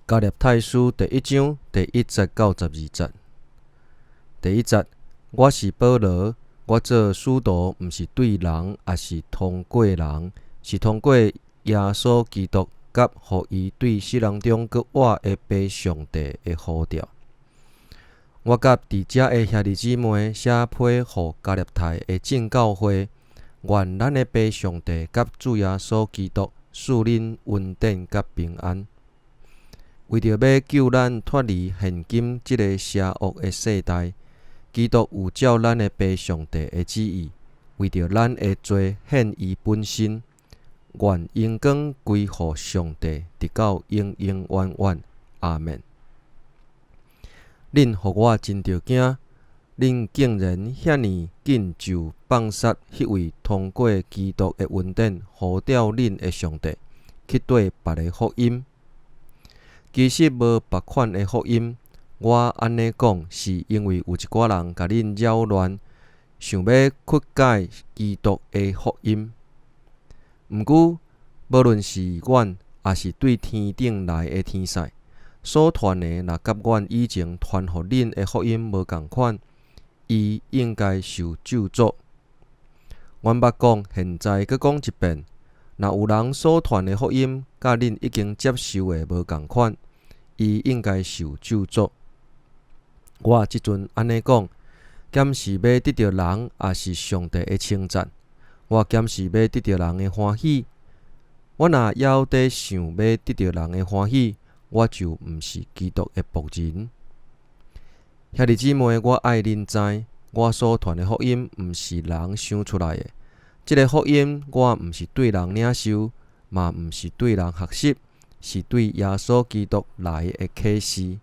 加列太书第1章第1节到12节。第1节，我是保罗，我做使徒，毋是对人，也是通过人，是通过耶稣基督，甲互伊对世人中搁活的爸上帝的呼召。我甲伫遮的兄弟姊妹写批互加列太的正教会，愿咱的爸上帝甲主耶稣基督赐恁恩典甲平安。为着要救咱脱离现今即个邪恶的世代，基督有照咱的爸上帝的旨意，为着咱的罪献伊本身，愿荣光归乎上帝，直到永永远远。阿们。恁互我真着惊，恁竟然遐尼紧就放杀迄位通过基督的恩典呼召恁的上帝，去对别个福音。其实无别款的福音，我安尼讲是因为有一寡人甲恁扰乱，想要曲解基督的福音。毋过，无论是阮，也是对天顶来的天使，所传的若甲阮以前传互恁的福音无共款，伊应该受咒诅。阮捌讲，现在搁讲一遍，若有人所传的福音，甲恁已经接受的无共款，伊应该受咒诅。我即阵安尼讲，减是要得到人，也是上帝的称赞。我减是要得到人的欢喜。我若还在想要得到人的欢喜，我就毋是基督的仆人。兄弟姊妹，我爱恁知，我所传的福音毋是人想出来的。即个福音，我毋是对人领受，嘛毋是对人学习，是对耶稣基督来的启示。